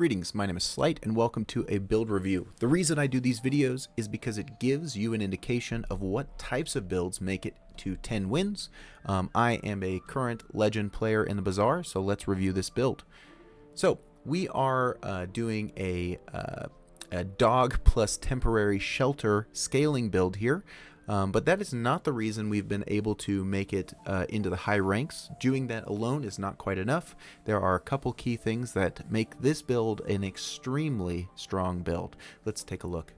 Greetings, my name is Slight and welcome to a build review. The reason I do these videos is because it gives you an indication of what types of builds make it to 10 wins. I am a current legend player in the Bazaar, so let's review this build. So we are doing a dog plus temporary shelter scaling build here. But that is not the reason we've been able to make it into the high ranks. Doing that alone is not quite enough. There are a couple key things that make this build an extremely strong build. Let's take a look.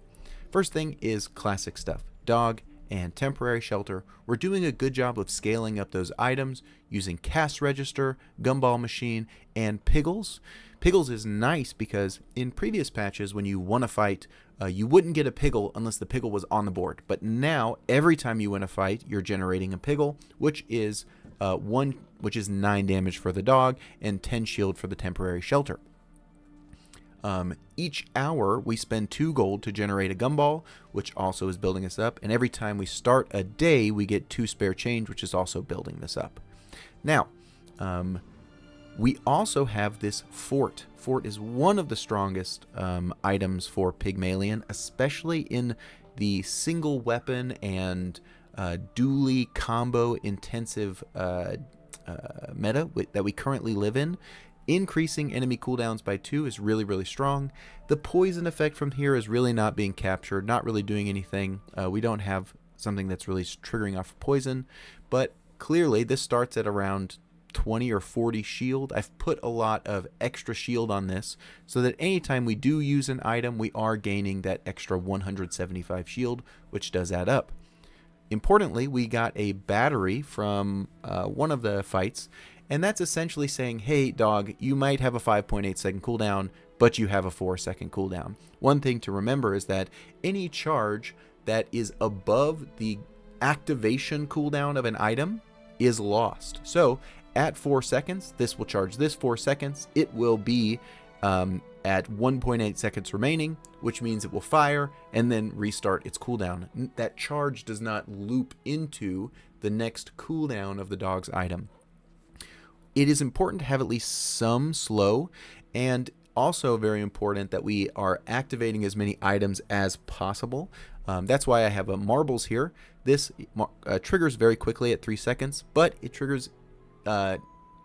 First thing is classic stuff. Dog and temporary shelter. We're doing a good job of scaling up those items using cast register, gumball machine, and piggles. Piggles is nice because in previous patches when you won a fight, you wouldn't get a piggle unless the piggle was on the board. But now every time you win a fight, you're generating a piggle, which is 9 damage for the dog and 10 shield for the temporary shelter. Each hour we spend 2 gold to generate a gumball, which also is building us up, and every time we start a day we get 2 spare change, which is also building this up. Now we also have this fort. Fort is one of the strongest items for Pygmalion, especially in the single weapon and dually combo intensive meta that we currently live in. Increasing enemy cooldowns by 2 is really strong. The poison effect from here is really not being captured, not really doing anything. We don't have something that's really triggering off poison, but clearly this starts at around 20 or 40 shield. I've put a lot of extra shield on this so that anytime we do use an item, we are gaining that extra 175 shield, which does add up. Importantly, we got a battery from one of the fights, and that's essentially saying, hey dog, you might have a 5.8 second cooldown, but you have a 4-second cooldown. One thing to remember is that any charge that is above the activation cooldown of an item is lost. So at 4 seconds, this will charge this 4 seconds. It will be at 1.8 seconds remaining, which means it will fire and then restart its cooldown. That charge does not loop into the next cooldown of the dog's item. It is important to have at least some slow, and also very important that we are activating as many items as possible. That's why I have a marbles here. This triggers very quickly at 3 seconds, but it triggers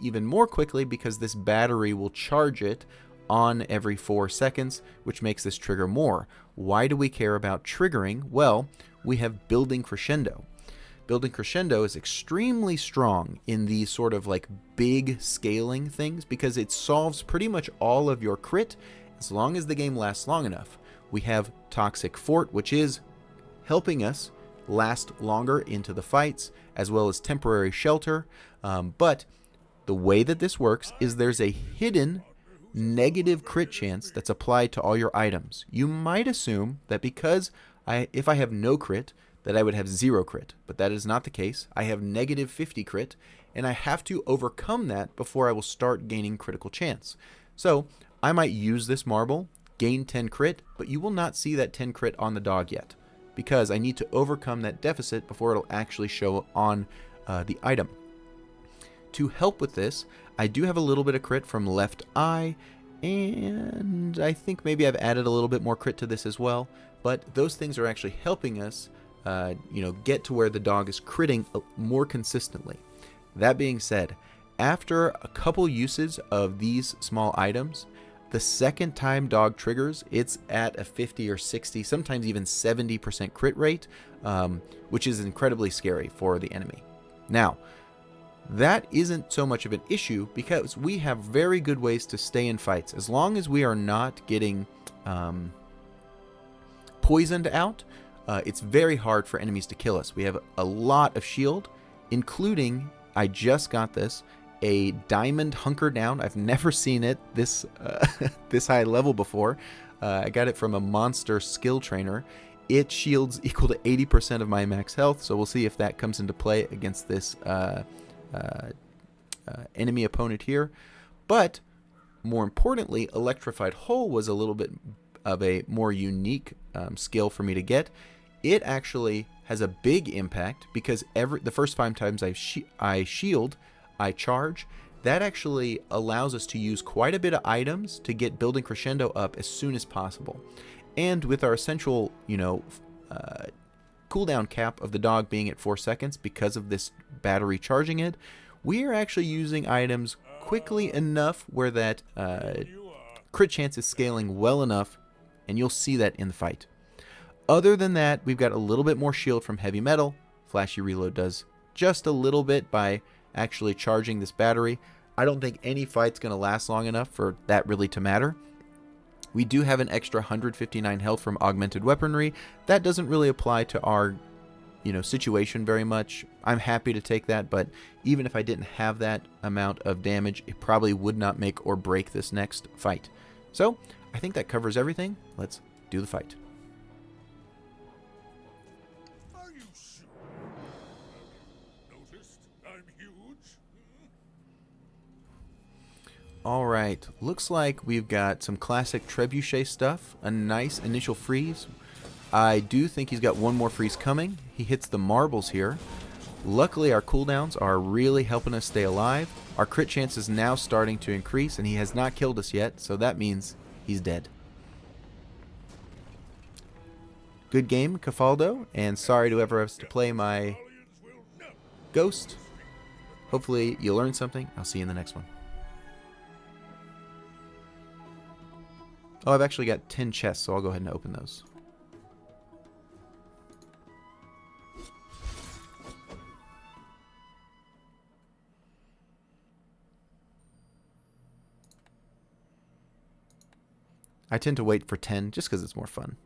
even more quickly because this battery will charge it on every 4 seconds, which makes this trigger more. Why do we care about triggering? Well, we have building crescendo. Building crescendo is extremely strong in these sort of like big scaling things because it solves pretty much all of your crit as long as the game lasts long enough. We have toxic fort, which is helping us last longer into the fights, as well as temporary shelter. But the way that this works is there's a hidden negative crit chance that's applied to all your items. You might assume that because if I have no crit, that I would have 0 crit, but that is not the case. I have negative 50 crit, and I have to overcome that before I will start gaining critical chance. So I might use this marble, gain 10 crit, but you will not see that 10 crit on the dog yet, because I need to overcome that deficit before it'll actually show on the item. To help with this, I do have a little bit of crit from left eye, and I think maybe I've added a little bit more crit to this as well, but those things are actually helping us get to where the dog is critting more consistently. That being said, after a couple uses of these small items, the second time dog triggers, it's at a 50 or 60, sometimes even 70% crit rate, which is incredibly scary for the enemy. Now, that isn't so much of an issue because we have very good ways to stay in fights. As long as we are not getting poisoned out, it's very hard for enemies to kill us. We have a lot of shield, including, I just got this, a diamond hunker down. I've never seen it this this high level before. I got it from a monster skill trainer. It shields equal to 80% of my max health, so we'll see if that comes into play against this enemy opponent here. But more importantly, electrified hole was a little bit of a more unique skill for me to get. It actually has a big impact because the first 5 times I shield, I charge, that actually allows us to use quite a bit of items to get building crescendo up as soon as possible. And with our essential, cooldown cap of the dog being at 4 seconds because of this battery charging it, we are actually using items quickly enough where that crit chance is scaling well enough, and you'll see that in the fight. Other than that, we've got a little bit more shield from heavy metal. Flashy reload does just a little bit by actually charging this battery. I don't think any fight's going to last long enough for that really to matter. We do have an extra 159 health from augmented weaponry. That doesn't really apply to our situation very much. I'm happy to take that, but even if I didn't have that amount of damage, it probably would not make or break this next fight. So I think that covers everything. Let's do the fight. Are you sure? Noticed I'm huge? Alright, looks like we've got some classic trebuchet stuff, a nice initial freeze. I do think he's got one more freeze coming. He hits the marbles here. Luckily our cooldowns are really helping us stay alive. Our crit chance is now starting to increase, and he has not killed us yet, so that means he's dead. Good game, Cafaldo, and sorry to ever have to play my ghost. Hopefully you learned something. I'll see you in the next one. Oh, I've actually got 10 chests, so I'll go ahead and open those. I tend to wait for 10 just because it's more fun.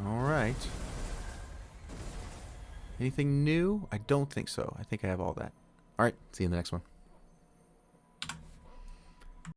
Alright. Anything new? I don't think so. I think I have all that. Alright, see you in the next one.